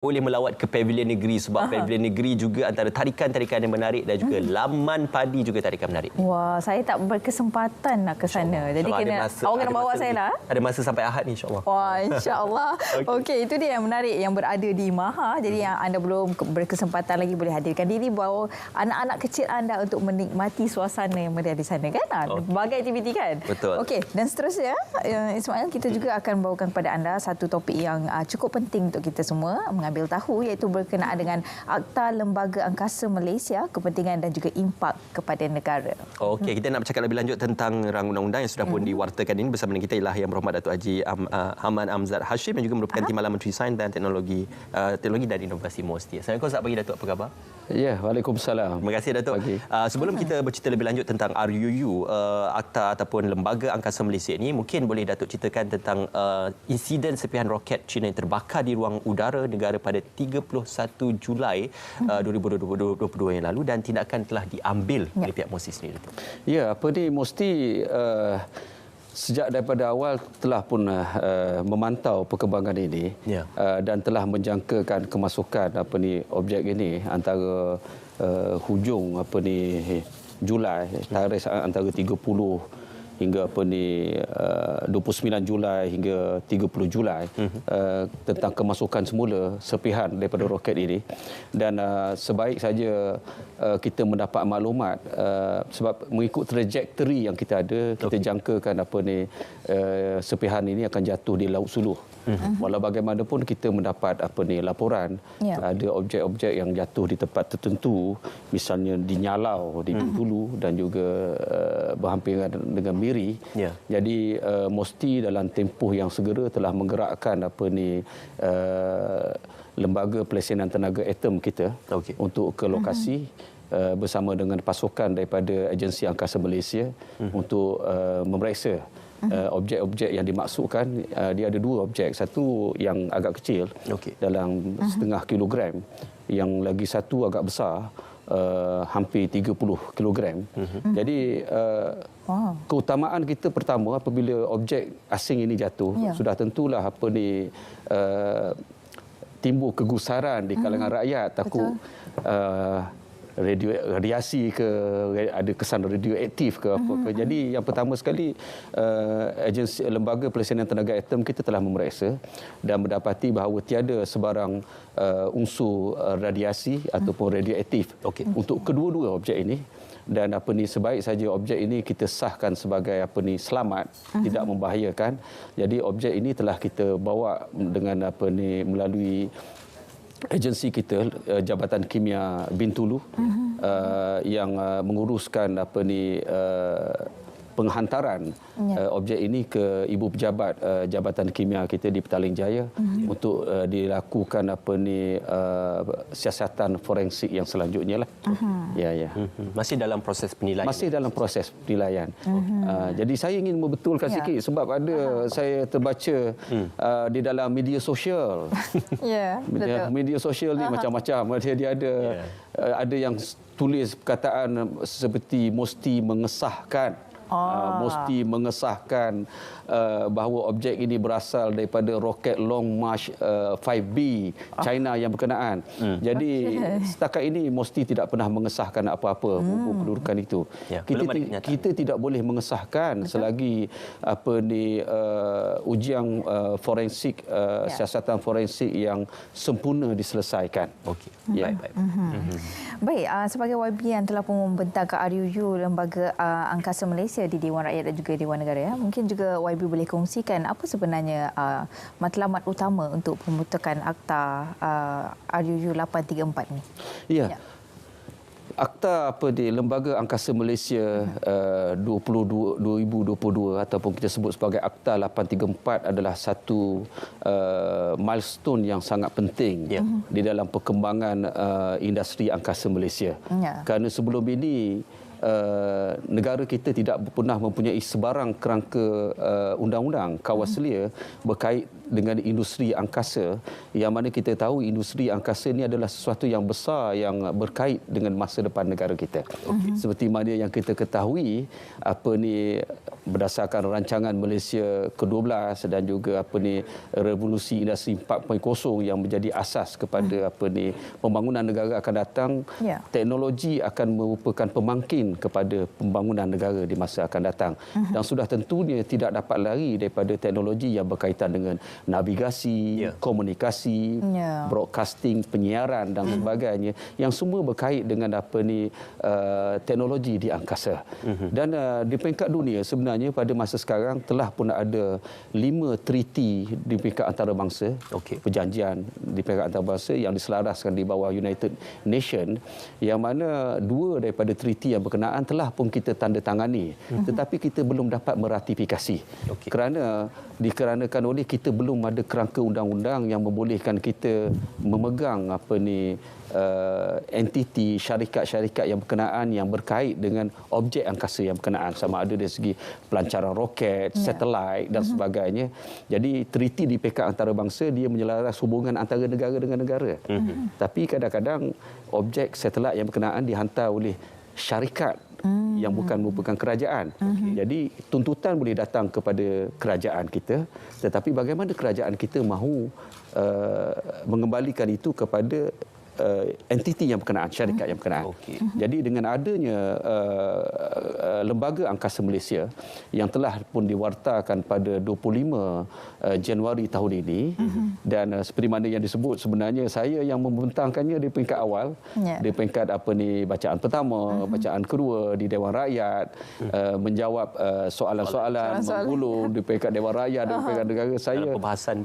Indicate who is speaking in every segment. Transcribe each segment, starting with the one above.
Speaker 1: boleh melawat ke Pavilion Negeri sebab Pavilion Negeri juga antara tarikan-tarikan yang menarik dan juga Laman Padi juga tarikan menarik.
Speaker 2: Wah, saya tak berkesempatan nak ke sana. Jadi awak kena bawa saya lah.
Speaker 1: Ada masa sampai Ahad ni insya-Allah.
Speaker 2: Wah, insya-Allah. Okey, itu dia yang menarik yang berada di Maha. Jadi yang anda belum berkesempatan lagi boleh hadirkan diri, bawa anak-anak kecil anda untuk menikmati suasana yang meriah di sana kan. Berbagai aktiviti kan.
Speaker 1: Betul.
Speaker 2: Okey, dan seterusnya Ismail, kita juga akan bawakan kepada anda satu topik yang cukup penting untuk kita semua mengambil tahu, iaitu berkenaan dengan Akta Lembaga Angkasa Malaysia, kepentingan dan juga impak kepada negara.
Speaker 1: Okey, kita nak bercakap lebih lanjut tentang rang undang-undang yang sudah pun diwartakan ini. Bersama dengan kita ialah Yang Berhormat Datuk Haji Ahmad Amzad Hashim yang juga merupakan Timbalan Menteri Sains dan Teknologi dan Inovasi MOSTI. Assalamualaikum, selamat pagi Datuk, apa khabar?
Speaker 3: Ya, waalaikumsalam.
Speaker 1: Terima kasih Datuk. Sebelum kita bercerita lebih lanjut tentang RUU, Akta ataupun Lembaga Angkasa Malaysia ini, mungkin boleh Datuk ceritakan tentang insiden serpihan roket China yang terbakar di ruang udara negara pada 31 Julai 2022 yang lalu dan tindakan telah diambil oleh pihak MOSTI sendiri.
Speaker 3: Ya, apa ni, MOSTI sejak daripada awal telah pun memantau perkembangan ini dan telah menjangkakan kemasukan objek ini antara hujung Julai, tarikh antara 30 hingga 29 Julai hingga 30 Julai tentang kemasukan semula serpihan daripada roket ini. Dan sebaik saja kita mendapat maklumat sebab mengikut trajektori yang kita ada, kita jangkakan serpihan ini akan jatuh di Laut Suluh. Walau bagaimanapun kita mendapat laporan ada objek-objek yang jatuh di tempat tertentu, misalnya di Nyalau, di Bintulu dan juga berhampiran dengan Miri. Jadi MOSTI dalam tempoh yang segera telah menggerakkan Lembaga Pelaksana Tenaga Atom kita untuk ke lokasi bersama dengan pasukan daripada Agensi Angkasa Malaysia untuk memeriksa objek-objek yang dimaksudkan. Dia ada dua objek, satu yang agak kecil dalam setengah kilogram, yang lagi satu agak besar, hampir 30 kilogram. Jadi keutamaan kita pertama apabila objek asing ini jatuh, sudah tentulah timbul kegusaran di kalangan rakyat, takut radiasi ke, ada kesan radioaktif ke apa ke. Jadi yang pertama sekali agensi Lembaga Pelaksana Tenaga Atom kita telah memeriksa dan mendapati bahawa tiada sebarang unsur radiasi ataupun radioaktif untuk kedua-dua objek ini. Dan sebaik saja objek ini kita sahkan sebagai selamat, tidak membahayakan. Jadi objek ini telah kita bawa dengan melalui agensi kita, Jabatan Kimia Bintulu, yang menguruskan penghantaran objek ini ke Ibu Pejabat Jabatan Kimia kita di Petaling Jaya untuk dilakukan siasatan forensik yang selanjutnya lah.
Speaker 1: Masih dalam proses penilaian.
Speaker 3: Masih dalam proses penilaian. Jadi saya ingin membetulkan sikit sebab ada saya terbaca di dalam media sosial. Media sosial ni macam-macam. Dia ada yang tulis perkataan seperti MOSTI mengesahkan bahawa objek ini berasal daripada roket Long March 5B China yang berkenaan. Jadi setakat ini MOSTI tidak pernah mengesahkan apa-apa kedudukan itu. Kita tidak boleh mengesahkan selagi ujian forensik, siasatan forensik yang sempurna diselesaikan.
Speaker 1: Baik.
Speaker 2: Baik, sebagai YB yang telah pun membentangkan RUU Lembaga Angkasa Malaysia di Dewan Rakyat dan juga Dewan Negara, mungkin juga YB boleh kongsikan apa sebenarnya matlamat utama untuk pembentukan Akta RUU 834 ni?
Speaker 3: Akta di Lembaga Angkasa Malaysia 2022 ataupun kita sebut sebagai Akta 834 adalah satu milestone yang sangat penting di dalam perkembangan industri angkasa Malaysia. Kerana sebelum ini negara kita tidak pernah mempunyai sebarang kerangka undang-undang kawaselia berkait dengan industri angkasa, yang mana kita tahu industri angkasa ini adalah sesuatu yang besar yang berkait dengan masa depan negara kita. Seperti mana yang kita ketahui berdasarkan rancangan Malaysia ke-12 dan juga revolusi industri 4.0 yang menjadi asas kepada pembangunan negara akan datang, teknologi akan merupakan pemangkin kepada pembangunan negara di masa akan datang. Dan sudah tentunya tidak dapat lari daripada teknologi yang berkaitan dengan navigasi, komunikasi, broadcasting, penyiaran dan sebagainya, yang semua berkait dengan teknologi di angkasa. Dan di peringkat dunia sebenarnya pada masa sekarang telah pun ada 5 treaty di peringkat antarabangsa, perjanjian di peringkat antarabangsa yang diselaraskan di bawah United Nations, yang mana 2 daripada treaty yang berkenaan telah pun kita tanda tangani, tetapi kita belum dapat meratifikasi kerana dikarenakan oleh kita belum ada kerangka undang-undang yang membolehkan kita memegang entiti syarikat-syarikat yang berkenaan yang berkait dengan objek angkasa yang berkenaan, sama ada dari segi pelancaran roket, satelit dan sebagainya. Jadi treaty di peringkat antarabangsa dia menyelaras hubungan antara negara dengan negara. Tapi kadang-kadang objek satelit yang berkenaan dihantar oleh syarikat yang bukan merupakan kerajaan. Jadi tuntutan boleh datang kepada kerajaan kita, tetapi bagaimana kerajaan kita mahu mengembalikan itu kepada entiti yang berkenaan, syarikat yang berkenaan. Jadi dengan adanya Lembaga Angkasa Malaysia yang telah pun diwartakan pada 25 Januari tahun ini, dan seperti mana yang disebut, sebenarnya saya yang membentangkannya di peringkat awal, di peringkat bacaan pertama, bacaan kedua di Dewan Rakyat, menjawab soalan-soalan menggulung di peringkat Dewan Rakyat dan peringkat negara.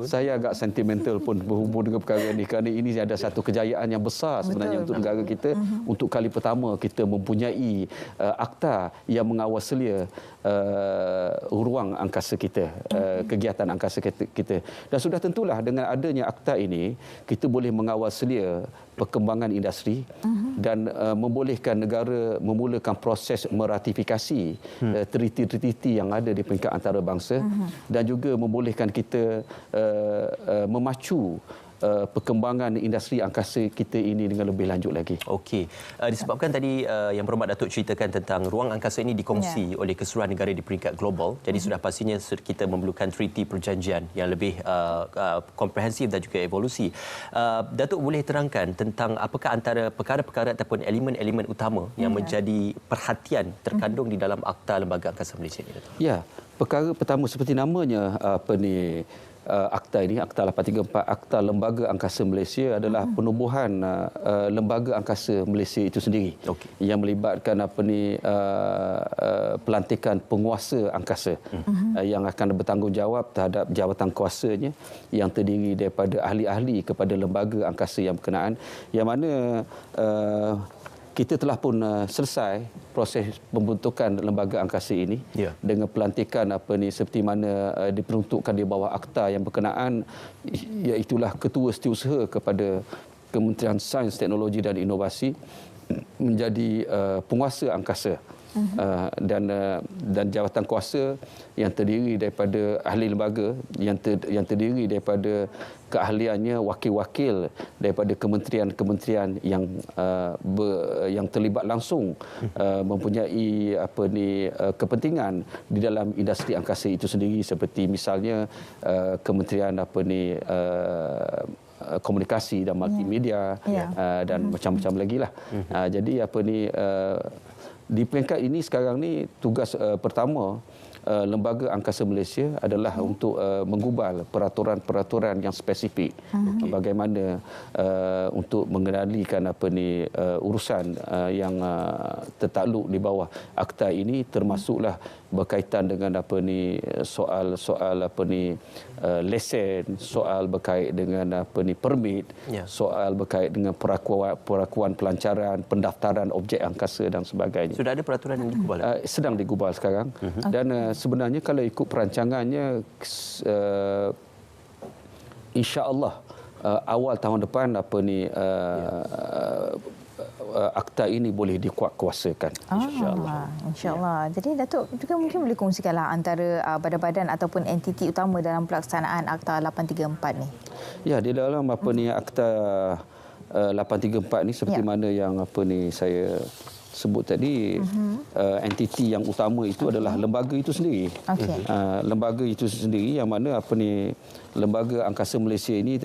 Speaker 3: Saya agak sentimental pun berhubung dengan perkara ini, kerana ini ada satu kejayaan yang besar sebenarnya untuk negara kita. Untuk kali pertama kita mempunyai akta yang mengawasi ruang angkasa kita, kegiatan angkasa kita. Dan sudah tentulah dengan adanya akta ini kita boleh mengawasi perkembangan industri dan membolehkan negara memulakan proses meratifikasi treaty-treaty yang ada di peringkat antarabangsa, dan juga membolehkan kita memacu perkembangan industri angkasa kita ini dengan lebih lanjut lagi.
Speaker 1: Okey. Disebabkan tadi Yang Berhormat Datuk ceritakan tentang ruang angkasa ini dikongsi oleh keseluruhan negara di peringkat global. Jadi sudah pastinya kita memerlukan treaty perjanjian yang lebih komprehensif dan juga evolusi. Datuk boleh terangkan tentang apakah antara perkara-perkara ataupun elemen-elemen utama yang menjadi perhatian terkandung di dalam Akta Lembaga Angkasa Malaysia ini, Datuk?
Speaker 3: Ya, perkara pertama seperti namanya akta ini, Akta 834, Akta Lembaga Angkasa Malaysia adalah penubuhan Lembaga Angkasa Malaysia itu sendiri, yang melibatkan pelantikan penguasa angkasa yang akan bertanggungjawab terhadap jawatan kuasanya, yang terdiri daripada ahli-ahli kepada lembaga angkasa yang berkenaan, yang mana kita telah pun selesai proses pembentukan lembaga angkasa ini dengan pelantikan seperti mana diperuntukkan di bawah akta yang berkenaan, iaitulah Ketua Setiausaha kepada Kementerian Sains, Teknologi dan Inovasi menjadi penguasa angkasa. Dan jawatan kuasa yang terdiri daripada ahli lembaga yang terdiri daripada keahliannya wakil-wakil daripada kementerian-kementerian yang terlibat langsung mempunyai kepentingan di dalam industri angkasa itu sendiri, seperti misalnya kementerian komunikasi dan multimedia dan macam-macam lagi lah. Jadi di peringkat ini sekarang ni tugas pertama Lembaga Angkasa Malaysia adalah untuk menggubal peraturan-peraturan yang spesifik bagaimana untuk mengendalikan urusan yang tertakluk di bawah akta ini, termasuklah berkaitan dengan soal lesen, soal berkait dengan permit, soal berkait dengan perakuan pelancaran, pendaftaran objek angkasa dan sebagainya.
Speaker 1: Sudah ada peraturan yang digubal?
Speaker 3: Sedang digubal sekarang. Dan sebenarnya kalau ikut perancangannya, insya-Allah awal tahun depan akta ini boleh dikuatkuasakan, insya-Allah.
Speaker 2: Insya-Allah. Jadi Datuk juga mungkin boleh kongsikanlah antara badan-badan ataupun entiti utama dalam pelaksanaan Akta 834 ni.
Speaker 3: Ya, di dalam Akta 834 ni seperti mana yang saya sebut tadi, entiti yang utama itu adalah lembaga itu sendiri. Lembaga itu sendiri yang mana Lembaga Angkasa Malaysia ini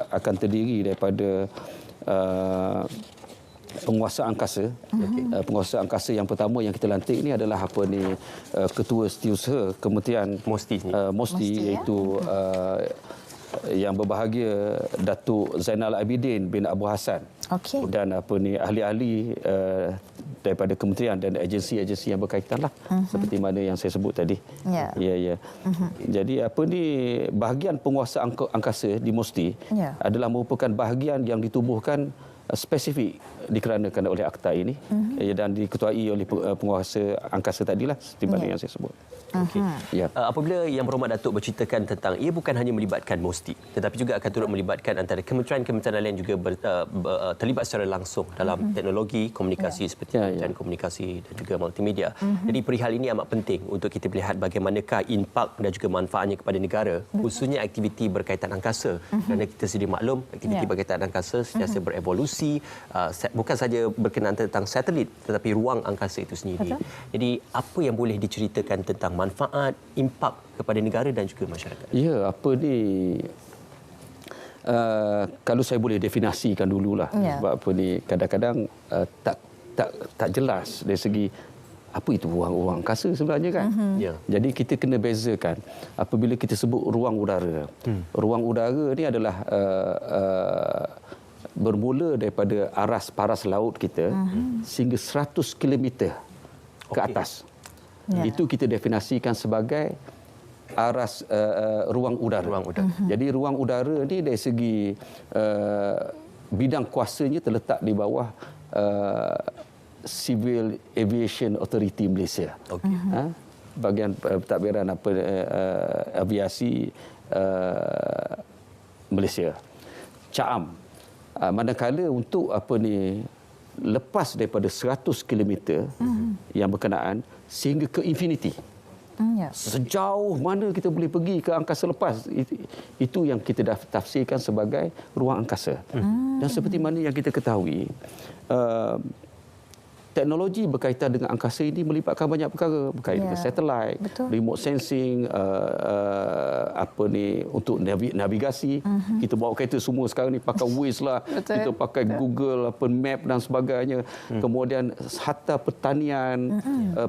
Speaker 3: akan terdiri daripada penguasa angkasa. Penguasa angkasa yang pertama yang kita lantik ini adalah Ketua Setiausaha Kementerian MOSTI, iaitu yang berbahagia Datuk Zainal Abidin bin Abu Hassan. Dan ahli-ahli daripada kementerian dan agensi-agensi yang berkaitan lah, seperti mana yang saya sebut tadi. Jadi bahagian penguasa angkasa di MOSTI adalah merupakan bahagian yang ditubuhkan spesifik dikeranakan oleh akta ini dan diketuai oleh penguasa angkasa tadilah, seperti mana yang saya sebut.
Speaker 1: Apabila Yang Berhormat Datuk berceritakan tentang ia bukan hanya melibatkan MOSTI tetapi juga akan turut melibatkan antara kementerian-kementerian lain juga terlibat secara langsung dalam teknologi komunikasi seperti kementerian komunikasi dan juga multimedia. Jadi perihal ini amat penting untuk kita melihat bagaimanakah impak dan juga manfaatnya kepada negara, khususnya aktiviti berkaitan angkasa. Kerana kita sedia maklum aktiviti berkaitan angkasa sentiasa berevolusi, bukan saja berkenaan tentang satelit tetapi ruang angkasa itu sendiri. Jadi apa yang boleh diceritakan tentang manfaat, impak kepada negara dan juga masyarakat?
Speaker 3: Kalau saya boleh definisikan dululah, sebab kadang-kadang tak jelas dari segi apa itu ruang angkasa sebenarnya kan. Jadi kita kena bezakan apabila kita sebut ruang udara. Ruang udara ni adalah bermula daripada paras laut kita sehingga 100 km ke atas. Itu kita definisikan sebagai ruang udara. Jadi ruang udara ni dari segi bidang kuasanya terletak di bawah Civil Aviation Authority Malaysia. Bahagian pentadbiran aviasi Malaysia. CAAM. Manakala untuk lepas daripada 100 km yang berkenaan sehingga ke infinity. Sejauh mana kita boleh pergi ke angkasa lepas, itu yang kita dah tafsirkan sebagai ruang angkasa. Dan seperti mana yang kita ketahui, teknologi berkaitan dengan angkasa ini melibatkan banyak perkara, berkaitan dengan satelit, remote sensing, untuk navigasi. Kita bawa kereta semua sekarang ni pakai Waze lah, kita pakai Google Map dan sebagainya. Kemudian hatta pertanian,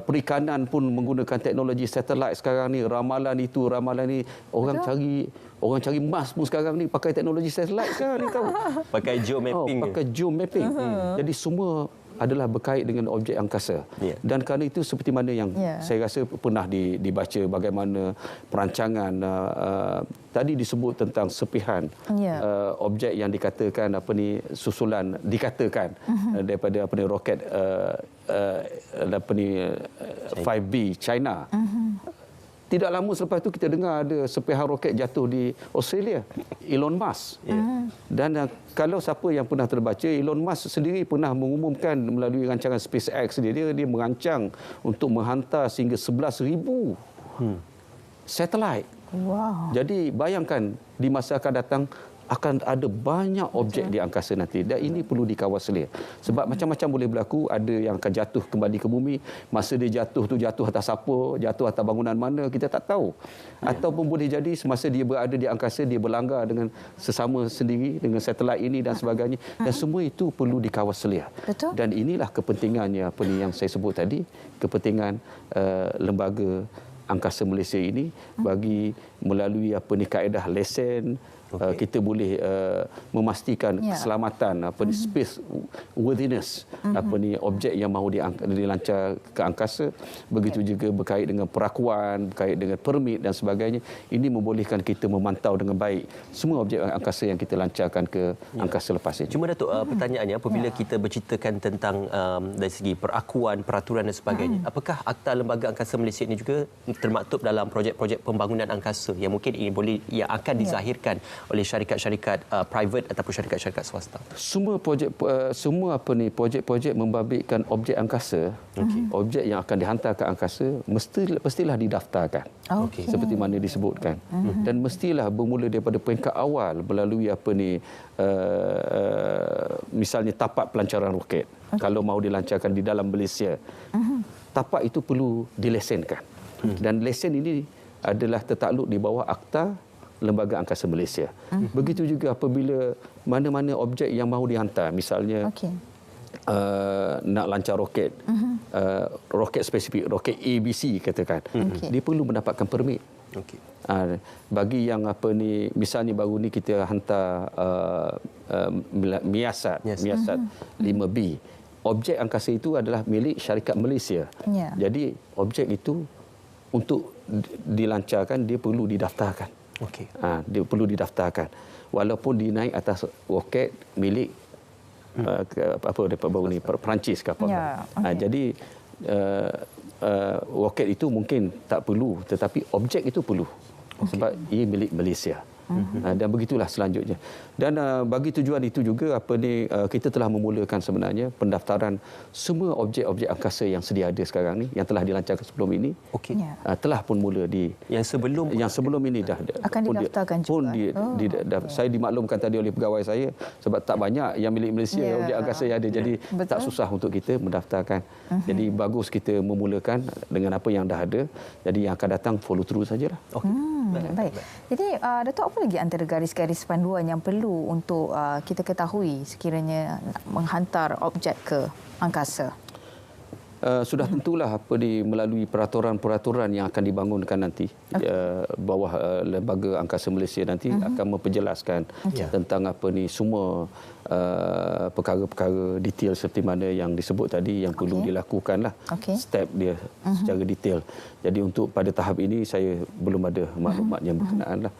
Speaker 3: perikanan pun menggunakan teknologi satelit sekarang ni. Ramalan itu, ramalan ni, orang cari emas pun sekarang ni pakai teknologi satelit sekarang ni tahu.
Speaker 1: Pakai geomapping.
Speaker 3: Pakai geomapping. Jadi semua adalah berkait dengan objek angkasa. Dan kerana itu seperti mana yang saya rasa pernah dibaca bagaimana perancangan tadi disebut tentang sepihan objek yang dikatakan susulan dikatakan daripada roket 5B China. Tidak lama selepas itu kita dengar ada sepihan roket jatuh di Australia, Elon Musk. Dan kalau siapa yang pernah terbaca, Elon Musk sendiri pernah mengumumkan melalui rancangan SpaceX dia merancang untuk menghantar sehingga 11,000 satelit. Jadi bayangkan di masa akan datang akan ada banyak objek di angkasa nanti, dan ini perlu dikawal selia. Sebab macam-macam boleh berlaku, ada yang akan jatuh kembali ke bumi. Masa dia jatuh tu jatuh atas apa, jatuh atas bangunan mana, kita tak tahu. Ataupun boleh jadi semasa dia berada di angkasa dia berlanggar dengan sesama sendiri dengan satelit ini dan sebagainya. Dan semua itu perlu dikawal selia. Dan inilah kepentingannya yang saya sebut tadi, kepentingan lembaga angkasa Malaysia ini bagi melalui kaedah lesen. Kita boleh memastikan keselamatan space worthiness objek yang mahu dilancar ke angkasa. Begitu juga berkait dengan perakuan, berkait dengan permit dan sebagainya. Ini membolehkan kita memantau dengan baik semua objek angkasa yang kita lancarkan ke angkasa lepas ini.
Speaker 1: Cuma Datuk, pertanyaannya apabila kita berceritakan tentang dari segi perakuan, peraturan dan sebagainya, apakah Akta Lembaga Angkasa Malaysia ini juga termaktub dalam projek-projek pembangunan angkasa yang mungkin ini yang akan dizahirkan oleh syarikat-syarikat private ataupun syarikat-syarikat swasta?
Speaker 3: Semua projek-projek membabitkan objek angkasa, objek yang akan dihantar ke angkasa mestilah didaftarkan. Seperti mana disebutkan. Dan mestilah bermula daripada peringkat awal melalui misalnya tapak pelancaran roket. Kalau mahu dilancarkan di dalam Malaysia, tapak itu perlu dilesenkan. Dan lesen ini adalah tertakluk di bawah Akta Lembaga Angkasa Malaysia. Begitu juga apabila mana-mana objek yang mahu dihantar, misalnya nak lancar roket, roket spesifik, roket ABC katakan, dia perlu mendapatkan permit. Bagi yang misalnya baru ni kita hantar miasat 5B. Objek angkasa itu adalah milik syarikat Malaysia. Jadi objek itu untuk dilancarkan dia perlu didaftarkan. Dia perlu didaftarkan. Walaupun dinaik atas roket milik Perancis ke apa. Jadi roket itu mungkin tak perlu, tetapi objek itu perlu. Sebab ia milik Malaysia. Dan begitulah selanjutnya. Dan bagi tujuan itu juga kita telah memulakan sebenarnya pendaftaran semua objek-objek angkasa yang sedia ada sekarang ni, yang telah dilancarkan sebelum ini. Telah pun mula yang sebelum ini dah
Speaker 2: akan didaftarkan juga.
Speaker 3: Saya dimaklumkan tadi oleh pegawai saya, sebab tak banyak yang milik Malaysia objek angkasa yang ada, jadi tak susah untuk kita mendaftarkan. Jadi bagus kita memulakan dengan apa yang dah ada. Jadi yang akan datang follow through sajalah.
Speaker 2: Baik. Jadi Datuk, apa lagi antara garis-garis panduan yang perlu untuk kita ketahui sekiranya menghantar objek ke angkasa?
Speaker 3: Sudah tentulah melalui peraturan-peraturan yang akan dibangunkan nanti bawah Lembaga Angkasa Malaysia nanti akan memperjelaskan tentang semua perkara-perkara detail seperti mana yang disebut tadi yang perlu dilakukanlah step dia secara detail. Jadi untuk pada tahap ini saya belum ada maklumat yang berkenaan lah.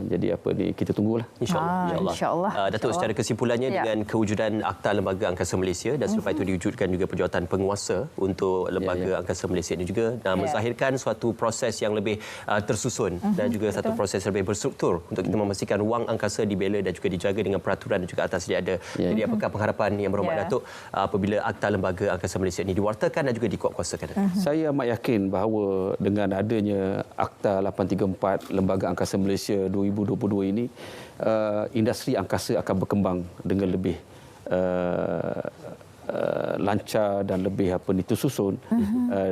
Speaker 3: Jadi kita tunggulah.
Speaker 1: InsyaAllah. Datuk, secara kesimpulannya dengan kewujudan Akta Lembaga Angkasa Malaysia dan selepas itu diwujudkan juga perjawatan penguasa untuk Lembaga Angkasa Malaysia ini juga menzahirkan suatu proses yang lebih tersusun dan juga satu proses lebih berstruktur untuk kita memastikan ruang angkasa dibela dan juga dijaga dengan peraturan dan juga atas sedia ada. Jadi apakah pengharapan yang berhormat Datuk apabila Akta Lembaga Angkasa Malaysia ini diwartakan dan juga dikuatkuasakan?
Speaker 3: Saya amat yakin bahawa dengan adanya Akta 834 Lembaga Angkasa Malaysia 2022 ini, industri angkasa akan berkembang dengan lebih lancar dan lebih tersusun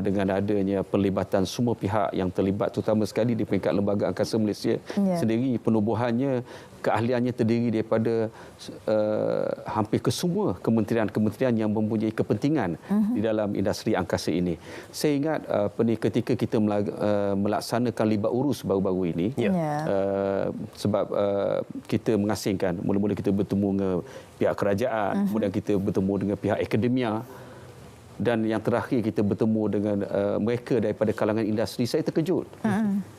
Speaker 3: dengan adanya pelibatan semua pihak yang terlibat, terutama sekali di peringkat Lembaga Angkasa Malaysia sendiri. Penubuhannya, keahliannya terdiri daripada hampir kesemua kementerian-kementerian yang mempunyai kepentingan di dalam industri angkasa ini. Saya ingat ketika kita melaksanakan libat urus baru-baru ini, sebab kita mengasingkan, mula-mula kita bertemu dengan pihak kerajaan, kemudian kita bertemu dengan pihak akademia, dan yang terakhir kita bertemu dengan mereka daripada kalangan industri. Saya terkejut.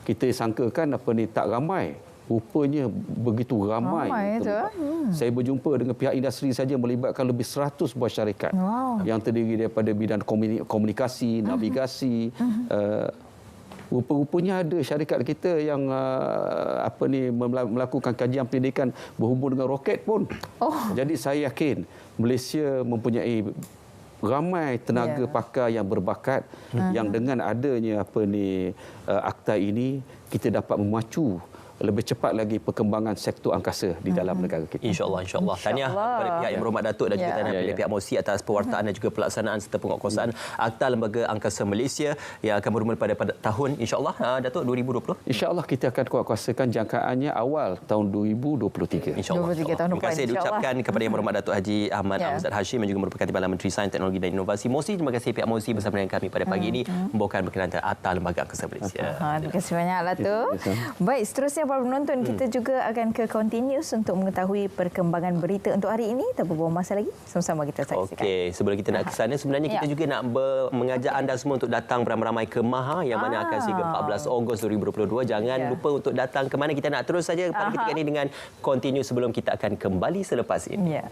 Speaker 3: Kita sangkakan tak ramai, rupanya begitu ramai. Saya berjumpa dengan pihak industri saja melibatkan lebih 100 buah syarikat yang terdiri daripada bidang komunikasi, navigasi. Rupa-rupanya ada syarikat kita yang melakukan kajian pendidikan berhubung dengan roket pun. Jadi saya yakin Malaysia mempunyai ramai tenaga pakar yang berbakat yang dengan adanya akta ini kita dapat memacu lebih cepat lagi perkembangan sektor angkasa di dalam negara kita.
Speaker 1: InsyaAllah. Tahniah kepada pihak yang berhormat Datuk dan juga tahniah pihak MOSI atas pewartaan dan juga pelaksanaan serta penguatkuasaan Akta Lembaga Angkasa Malaysia yang akan bermula pada tahun insyaAllah Datuk 2020.
Speaker 3: InsyaAllah kita akan kuatkuasakan jangkaannya awal tahun 2023.
Speaker 1: InsyaAllah. Terima kasih diucapkan kepada yang berhormat Datuk Haji Ahmad Amzad Hashim yang juga merupakan Timbalan Menteri Sains, Teknologi dan Inovasi MOSI. Terima kasih pihak MOSI bersama dengan kami pada pagi ini membawakan berkenaan Akta Lembaga Angkasa Malaysia.
Speaker 2: Terima kasih banyak Datuk. Baik, seterusnya para penonton, kita juga akan ke Continuous untuk mengetahui perkembangan berita untuk hari ini. Tak berbuang masa lagi, sama-sama kita saksikan.
Speaker 1: Okey, sebelum kita nak ke sana, sebenarnya kita juga nak mengajak anda semua untuk datang beramai-ramai ke Maha yang mana akan sehingga 14 Ogos 2022. Jangan lupa untuk datang ke mana. Kita nak terus saja pada ketika ini dengan Continuous sebelum kita akan kembali selepas ini.